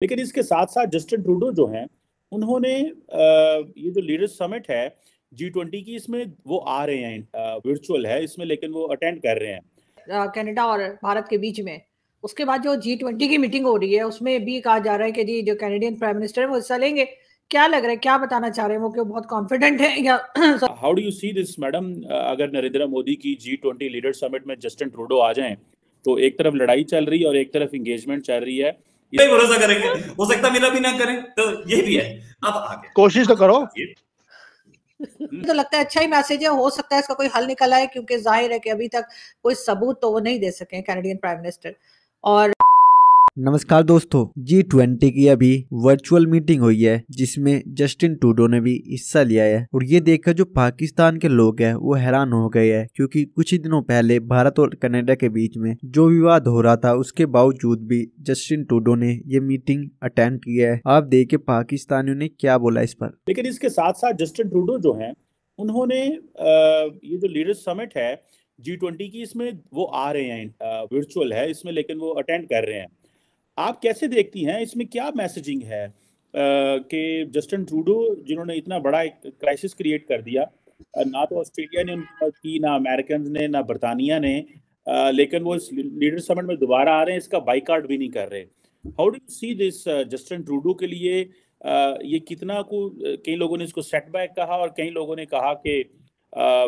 लेकिन इसके साथ साथ जस्टिन ट्रूडो जो हैं उन्होंने ये जो लीडर्स समिट है G20 की, इसमें वो आ रहे हैं, वर्चुअल है इसमें, लेकिन वो अटेंड कर रहे हैं कनाडा और भारत के बीच में। उसके बाद जो G20 की मीटिंग हो रही है उसमें भी कहा जा रहा है कि जी जो कैनेडियन प्राइम मिनिस्टर है वो हिस्सा लेंगे। क्या लग रहा है, क्या बताना चाह रहे हैं वो, कि बहुत कॉन्फिडेंट है या how do you see this madam? अगर नरेंद्र मोदी की G20 लीडर समिट में जस्टिन ट्रूडो आ जाएं तो एक तरफ लड़ाई चल रही है और एक तरफ एंगेजमेंट चल रही है। नहीं भरोसा करेंगे, हो सकता मेरा भी ना करें, तो ये भी है। अब आगे कोशिश तो करो। तो लगता है अच्छा ही मैसेज है, हो सकता है इसका कोई हल निकल आए, क्योंकि जाहिर है कि अभी तक कोई सबूत तो वो नहीं दे सके कैनेडियन प्राइम मिनिस्टर। और नमस्कार दोस्तों, G20 की अभी वर्चुअल मीटिंग हुई है जिसमें जस्टिन ट्रूडो ने भी हिस्सा लिया है और ये देखकर जो पाकिस्तान के लोग हैं वो हैरान हो गए हैं, क्योंकि कुछ ही दिनों पहले भारत और कनाडा के बीच में जो विवाद हो रहा था उसके बावजूद भी जस्टिन ट्रूडो ने ये मीटिंग अटेंड की है। आप देखिए पाकिस्तानियों ने क्या बोला इस पर। लेकिन इसके साथ साथ जस्टिन ट्रूडो जो हैं उन्होंने ये जो लीडर्स समिट है G20 की, इसमें वो आ रहे हैं, वर्चुअल है इसमें, लेकिन वो अटेंड कर रहे हैं। आप कैसे देखती हैं, इसमें क्या मैसेजिंग है कि जस्टिन ट्रूडो जिन्होंने इतना बड़ा एक क्राइसिस क्रिएट कर दिया, ना तो ऑस्ट्रेलिया ने उनकी मदद की, ना अमेरिकन ने, ना बरतानिया ने, लेकिन वो इस लीडर समिट में दोबारा आ रहे हैं, इसका बाइकआउट भी नहीं कर रहे। How do you see this Justin Trudeau के लिए? ये कितना को कई लोगों ने इसको सेटबैक कहा और कई लोगों ने कहा कि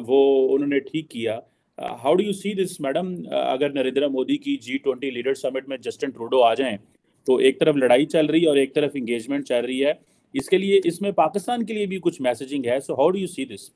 वो उन्होंने ठीक किया। How do you see this madam? अगर नरेंद्र मोदी की G20 लीडर समिट में जस्टिन ट्रूडो आ जाएं तो एक तरफ लड़ाई चल रही है और एक तरफ एंगेजमेंट चल रही है। इसके लिए इसमें पाकिस्तान के लिए भी कुछ मैसेजिंग है। So how do you see this?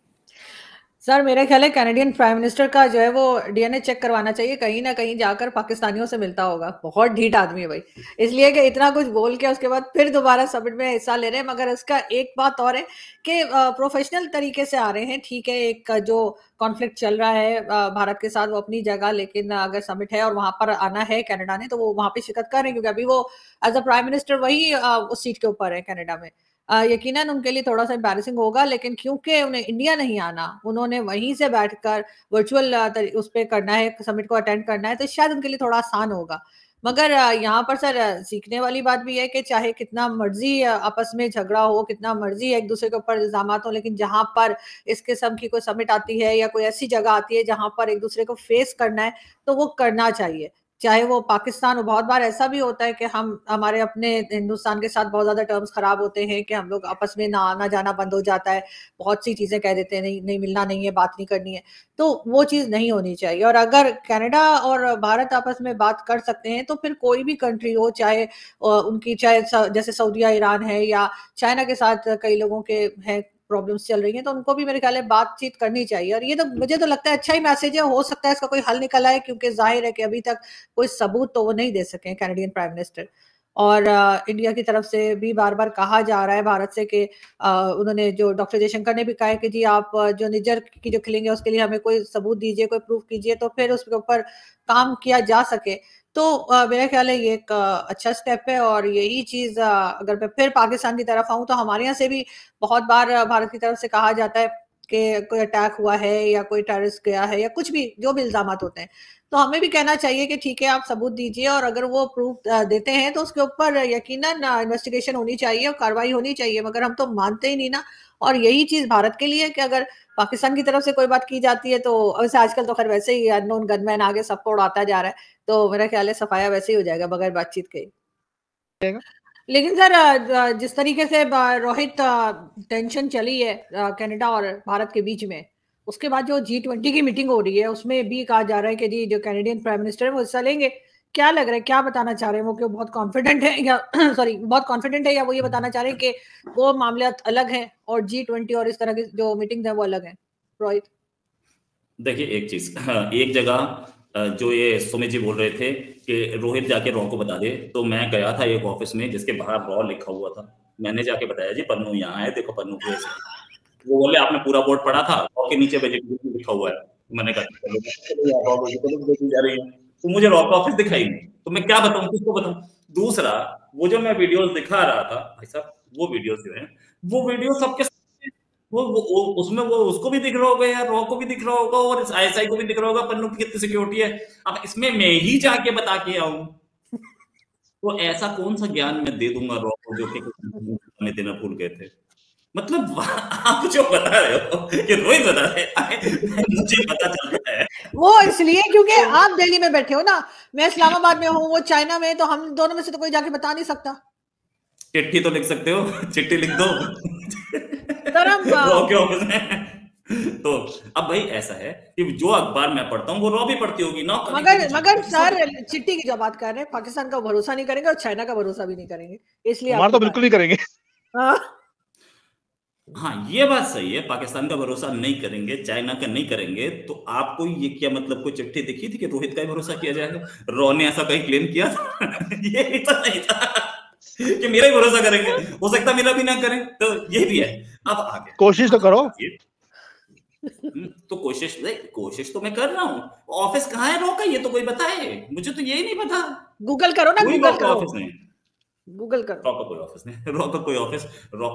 Sir मेरा ख्याल है कैनेडियन प्राइम मिनिस्टर का जो है वो डीएनए चेक करवाना चाहिए, कहीं ना कहीं जाकर पाकिस्तानियों से मिलता होगा। बहुत ढीठ आदमी है भाई, इसलिए कि इतना कुछ बोल के उसके बाद फिर दोबारा समिट में हिस्सा ले रहे हैं। मगर इसका एक बात और है कि प्रोफेशनल तरीके से आ रहे हैं। ठीक है, एक जो कॉन्फ्लिक्ट चल रहा है भारत के साथ वो अपनी जगह, लेकिन अगर समिट है और वहां पर आना है कनाडा ने, तो वो वहां पे शिरकत कर रहे हैं, क्योंकि अभी वो एज अ प्राइम मिनिस्टर वही उस सीट के ऊपर है कनाडा में। यकीनन उनके लिए थोड़ा सा एम्बैरेसिंग होगा, लेकिन क्योंकि उन्हें इंडिया नहीं आना, उन्होंने वहीं से बैठकर वर्चुअल उस पे करना है, समिट को अटेंड करना है, तो शायद उनके लिए थोड़ा आसान होगा। मगर यहाँ पर सर सीखने वाली बात भी है कि चाहे कितना मर्जी आपस में झगड़ा हो, कितना मर्जी एक दूसरे के ऊपर इल्जामात हो, लेकिन जहां पर इस किस्म की कोई समिट आती है या कोई ऐसी जगह आती है जहां पर एक दूसरे को फेस करना है, तो वो करना चाहिए। चाहे वो पाकिस्तान हो, बहुत बार ऐसा भी होता है कि हमारे अपने हिंदुस्तान के साथ बहुत ज्यादा टर्म्स खराब होते हैं कि हम लोग आपस में ना आना जाना बंद हो जाता है, बहुत सी चीजें कह देते हैं, नहीं नहीं मिलना नहीं है, बात नहीं करनी है, तो वो चीज नहीं होनी चाहिए। और अगर कनाडा और भारत आपस में बात कर सकते हैं तो फिर कोई भी कंट्री हो, चाहे उनकी चाहे जैसे सऊदीया, ईरान है, या चाइना के साथ कई लोगों के हैं प्रॉब्लम्स चल रही हैं, तो उनको भी मेरे ख्याल है बातचीत करनी चाहिए। और ये तो मुझे तो लगता है अच्छा ही मैसेज है, हो सकता है इसका कोई हल निकल आए, क्योंकि जाहिर है कि अभी तक कोई सबूत तो वो नहीं दे सके कैनेडियन प्राइम मिनिस्टर। और इंडिया की तरफ से भी बार बार कहा जा रहा है भारत से कि उन्होंने, जो डॉक्टर जयशंकर ने भी कहा है कि जी आप जो निज्जर की जो किलिंग है उसके लिए हमें कोई सबूत दीजिए, कोई प्रूफ कीजिए, तो फिर उसके ऊपर काम किया जा सके। तो मेरा ख्याल है ये एक अच्छा स्टेप है। और यही चीज अगर मैं फिर पाकिस्तान की तरफ आऊं, तो हमारे यहाँ से भी बहुत बार भारत की तरफ से कहा जाता है कि कोई अटैक हुआ है या कोई टेररिस्ट गया है या कुछ भी, जो भी इल्जामात होते हैं, तो हमें भी कहना चाहिए कि ठीक है आप सबूत दीजिए, और अगर वो प्रूफ देते हैं तो उसके ऊपर यकीनन इन्वेस्टिगेशन होनी चाहिए और कार्रवाई होनी चाहिए। मगर हम तो मानते ही नहीं ना। और यही चीज भारत के लिए है कि अगर पाकिस्तान की तरफ से कोई बात की जाती है, तो वैसे आजकल तो खैर वैसे ही अननोन गनमैन आगे सबको उड़ाता जा रहा है, तो मेरा ख्याल है सफाया वैसे ही हो जाएगा बगैर बातचीत के। लेकिन सर जिस तरीके से रोहित टेंशन चली है कनाडा और भारत के बीच में, उसके बाद जो G20 की मीटिंग हो रही है उसमें भी कहा जा रहा है कि जी जो कैनेडियन प्राइम मिनिस्टर है वो हिस्सा लेंगे। क्या लग रहा है, क्या बताना चाह रहे हैं वो, कि बहुत कॉन्फिडेंट है या सॉरी बहुत कॉन्फिडेंट है, या वो ये बताना चाह रहे हैं कि वो मामले अलग हैं और G20 और इस तरह की जो मीटिंग है वो अलग है? रोहित देखिए एक चीज, एक जगह जो ये सुमित जी बोल रहे थे कि रोहित जाके रॉ को बता दे, तो मैं गया था एक ऑफिस में जिसके बाहर रॉ लिखा हुआ था। मैंने जाके बताया जी पन्नू यहाँ है, देखो पन्नू को ऐसे। वो बोले आपने पूरा बोर्ड पढ़ा था, रॉ के नीचे वेजिटेबल लिखा हुआ है। मैंने कहा चलो यार, रॉ वेजिटेबल बेची जा रही है, तो मुझे रॉ का ऑफिस दिखाई नहीं, तो मैं क्या बताऊं, किसको बताऊं? दूसरा, वो जो मैं वीडियोस दिखा रहा था भाई साहब, वो वीडियोस जो है, वो वीडियो सबके उसमें वो उसको भी दिख रहा होगा यार, रॉ को भी दिख रहा होगा और आईएसआई को भी दिख रहा होगा पन्नू की कितनी सिक्योरिटी है। अब इसमें मैं ही जाके बता के आऊं तो ऐसा कौन सा ज्ञान मैं दे दूंगा रॉ को जो कि में देना भूल गए थे। मतलब आप जो बता रहे हो कि रोहित बता रहे हैं, मुझे पता चल रहा है वो इसलिए क्योंकि आप दिल्ली में बैठे हो ना, मैं इस्लामाबाद में हूँ, वो चाइना में, तो हम दोनों में से तो कोई जाके बता नहीं सकता। चिट्ठी तो लिख सकते हो, चिट्ठी लिख दो सर हम रॉ के ऑफिस में। तो अब भाई ऐसा है कि जो अखबार मैं पढ़ता हूँ वो रॉ भी पढ़ती होगी ना। मगर सर चिट्ठी की जो बात कर रहे हैं, पाकिस्तान का भरोसा नहीं करेंगे और चाइना का भरोसा भी नहीं करेंगे, इसलिए हमारा तो बिल्कुल नहीं करेंगे। हाँ ये बात सही है, पाकिस्तान का भरोसा नहीं करेंगे, चाइना का नहीं करेंगे। तो आपको ये क्या मतलब कोई चिट्ठी दिखी थी कि रोहित का ही भरोसा किया जाएगा? रॉ ने ऐसा कहीं क्लेम किया था? ये भी तो नहीं था कि मेरा ही भरोसा करेंगे, हो सकता मेरा भी ना करें। तो ये भी है। अब आगे कोशिश तो करो। तो कोशिश तो मैं कर रहा हूँ। ऑफिस कहाँ है रॉ का, ये तो कोई बताए, मुझे तो यही नहीं पता। गूगल करो ना, गूगल करो। ऑफिस नहीं, गूगल करो। रॉ का कोई ऑफिस नहीं, रॉ का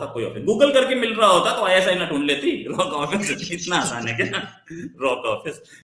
कोई ऑफिस गूगल करके मिल रहा होता तो ऐसा ही ना ढूंढ लेती। रॉ का ऑफिस इतना आसान है क्या? रॉ का ऑफिस